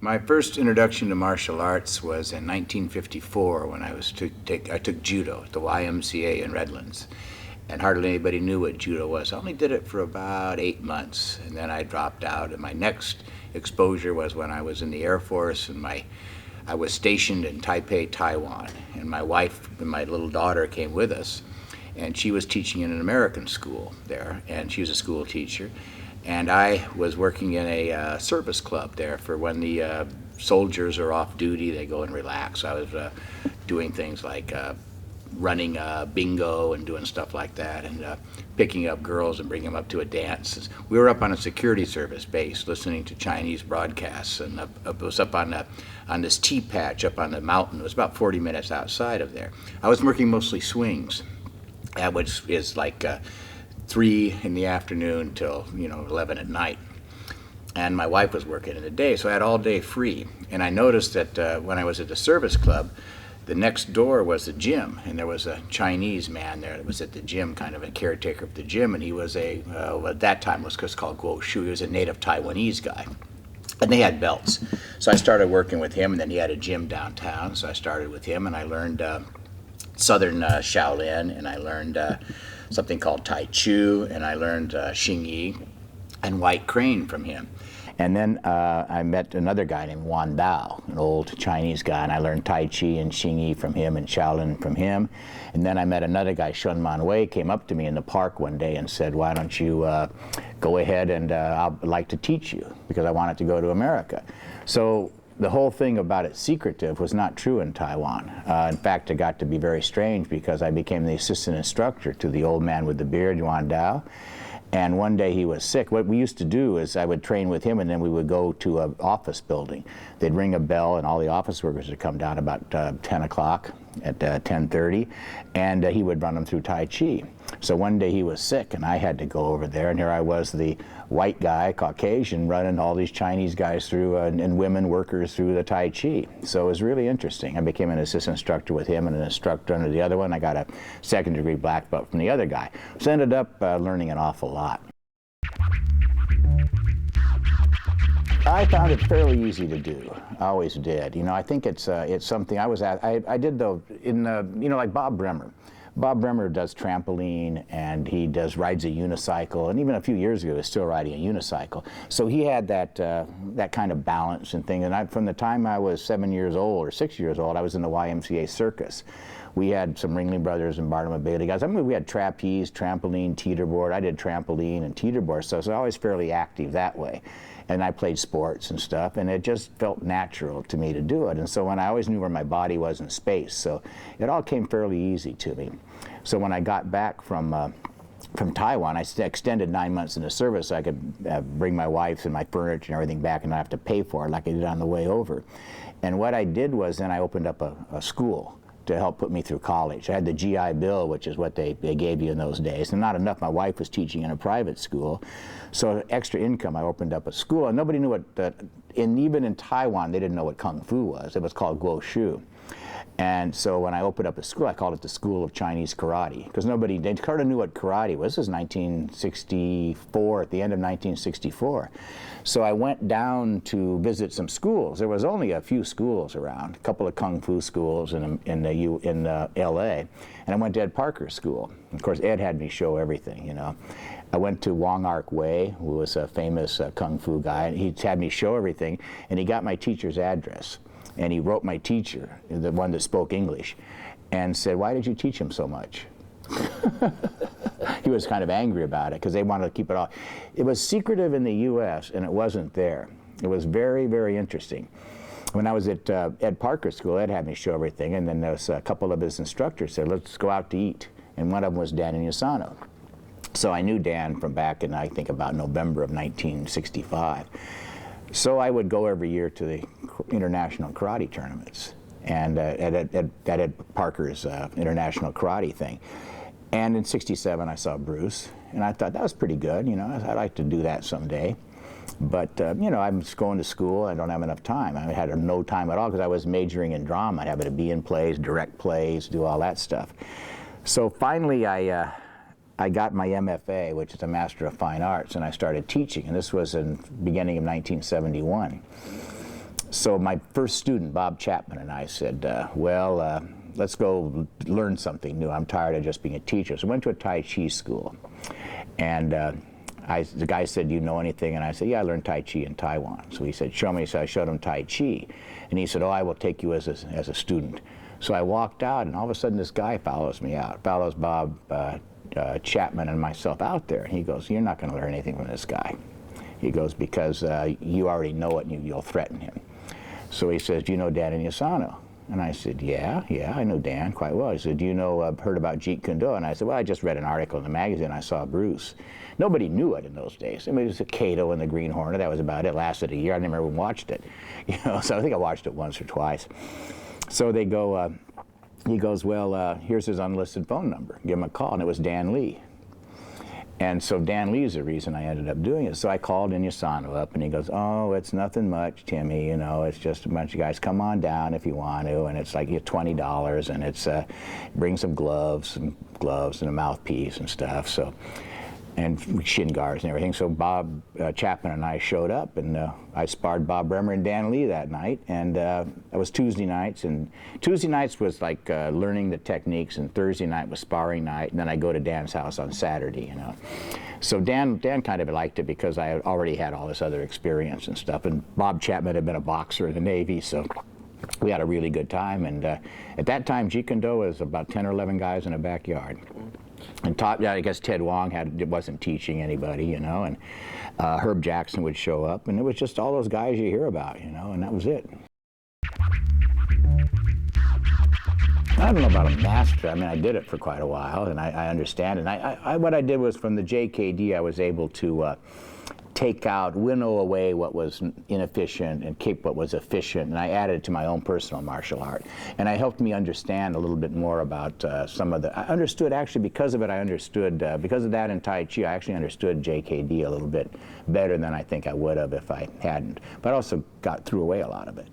My first introduction to martial arts was in 1954 when I took Judo at the YMCA in Redlands. And hardly anybody knew what Judo was. I only did it for about 8 months, and then I dropped out. And my next exposure was when I was in the Air Force, and I was stationed in Taipei, Taiwan. And my wife and my little daughter came with us, and she was teaching in an American school there, and she was a school teacher. And I was working in a service club there for when the soldiers are off duty, they go and relax. I was doing things like running bingo and doing stuff like that, and picking up girls and bringing them up to a dance. We were up on a security service base listening to Chinese broadcasts, and it was up on this tea patch up on the mountain. It was about 40 minutes outside of there. I was working mostly swings, which is like 3 in the afternoon till 11 at night. And my wife was working in the day, so I had all day free. And I noticed that when I was at the service club, the next door was the gym, and there was a Chinese man there that was at the gym, kind of a caretaker of the gym, and he was at that time was just called Guo Shu. He was a native Taiwanese guy. And they had belts. So I started working with him, and then he had a gym downtown, so I started with him, and I learned Southern Shaolin, and I learned something called Tai Chu, and I learned Xing Yi and White Crane from him. And then I met another guy named Wan Dao, an old Chinese guy, and I learned Tai Chi and Xing Yi from him and Shaolin from him. And then I met another guy, Shun Man Wei, came up to me in the park one day and said, why don't you go ahead and I'd like to teach you, because I wanted to go to America. So the whole thing about it secretive was not true in Taiwan. In fact, it got to be very strange because I became the assistant instructor to the old man with the beard, Wan Dao. And one day he was sick. What we used to do is I would train with him, and then we would go to an office building. They'd ring a bell, and all the office workers would come down about 10 o'clock at 10:30, and he would run them through Tai Chi. So one day he was sick, and I had to go over there, and here I was, the white guy, Caucasian, running all these Chinese guys through, and women workers through the Tai Chi. So it was really interesting. I became an assistant instructor with him and an instructor under the other one. I got a second-degree black belt from the other guy. So I ended up learning an awful lot. I found it fairly easy to do. I always did. I think it's something I did though in like Bob Bremer. Bob Bremer does trampoline, and he rides a unicycle, and even a few years ago he was still riding a unicycle. So he had that kind of balance and thing. And from the time I was 7 years old or 6 years old, I was in the YMCA circus. We had some Ringling Brothers and Barnum Bailey guys. I mean, we had trapeze, trampoline, teeterboard. I did trampoline and teeterboard, so I was always fairly active that way. And I played sports and stuff, and it just felt natural to me to do it. And so I always knew where my body was in space, so it all came fairly easy to me. So when I got back from Taiwan, I extended 9 months in the service so I could bring my wife and my furniture and everything back and not have to pay for it like I did on the way over. And what I did was then I opened up a school to help put me through college. I had the GI Bill, which is what they gave you in those days, and not enough. My wife was teaching in a private school, so extra income, I opened up a school, and nobody knew what, even in Taiwan, they didn't know what Kung Fu was. It was called Guo Shu. And so when I opened up a school, I called it the School of Chinese Karate, because they sort of knew what karate was. This was 1964, at the end of 1964. So I went down to visit some schools. There was only a few schools around, a couple of Kung Fu schools in LA. And I went to Ed Parker's school. Of course, Ed had me show everything, I went to Wong Ark Wei, who was a famous Kung Fu guy, and he had me show everything, and he got my teacher's address. And he wrote my teacher, the one that spoke English, and said, why did you teach him so much? He was kind of angry about it because they wanted to keep it all. It was secretive in the U.S. and it wasn't there. It was very, very interesting. When I was at Ed Parker School, Ed had me show everything, and then there was a couple of his instructors said, let's go out to eat. And one of them was Dan Iniesano. So I knew Dan from back in, I think, about November of 1965. So I would go every year to the international karate tournaments, and at Ed Parker's international karate thing. And in '67 I saw Bruce, and I thought that was pretty good, I'd like to do that someday. But I'm just going to school, I don't have enough time. I had no time at all because I was majoring in drama. I'd have to be in plays, direct plays, do all that stuff. So finally I got my MFA, which is a Master of Fine Arts, and I started teaching, and this was in the beginning of 1971. So my first student, Bob Chapman, and I said, well, let's go learn something new. I'm tired of just being a teacher. So I went to a Tai Chi school. And the guy said, do you know anything? And I said, yeah, I learned Tai Chi in Taiwan. So he said, show me. So I showed him Tai Chi. And he said, oh, I will take you as a student. So I walked out, and all of a sudden this guy follows me out, follows Bob Chapman and myself out there. And he goes, you're not going to learn anything from this guy. He goes, because you already know it and you'll threaten him. So he says, do you know Dan Iniesano? And I said, yeah, I know Dan quite well. He said, do you know, heard about Jeet Kune Do? And I said, well, I just read an article in the magazine. I saw Bruce. Nobody knew it in those days. I mean, it was a Kato and the Green Hornet. That was about it. It lasted a year. I never even watched it. You know, so I think I watched it once or twice. So they go, he goes, well, here's his unlisted phone number. Give him a call. And it was Dan Lee. And so Dan Lee's the reason I ended up doing it. So I called Iniesano up, and he goes, oh, it's nothing much, Timmy, you know, it's just a bunch of guys. Come on down if you want to. And it's like $20, and it's bring some gloves and a mouthpiece and stuff. So, and shin guards and everything. So Bob Chapman and I showed up, and I sparred Bob Bremer and Dan Lee that night. And that was Tuesday nights. And Tuesday nights was like learning the techniques, and Thursday night was sparring night. And then I go to Dan's house on Saturday, you know. So Dan kind of liked it because I had already had all this other experience and stuff. And Bob Chapman had been a boxer in the Navy, so we had a really good time. And at that time, Jeet Kune Do was about 10 or 11 guys in a backyard. And yeah, I guess Ted Wong wasn't teaching anybody, you know, and Herb Jackson would show up, and it was just all those guys you hear about, you know, and that was it. I don't know about a master. I mean, I did it for quite a while, and I understand it. And what I did was, from the JKD, I was able to winnow away what was inefficient and keep what was efficient, and I added it to my own personal martial art. And it helped me understand a little bit more about some of the, I understood actually because of it, because of that in Tai Chi, I actually understood JKD a little bit better than I think I would have if I hadn't. But I also threw away a lot of it.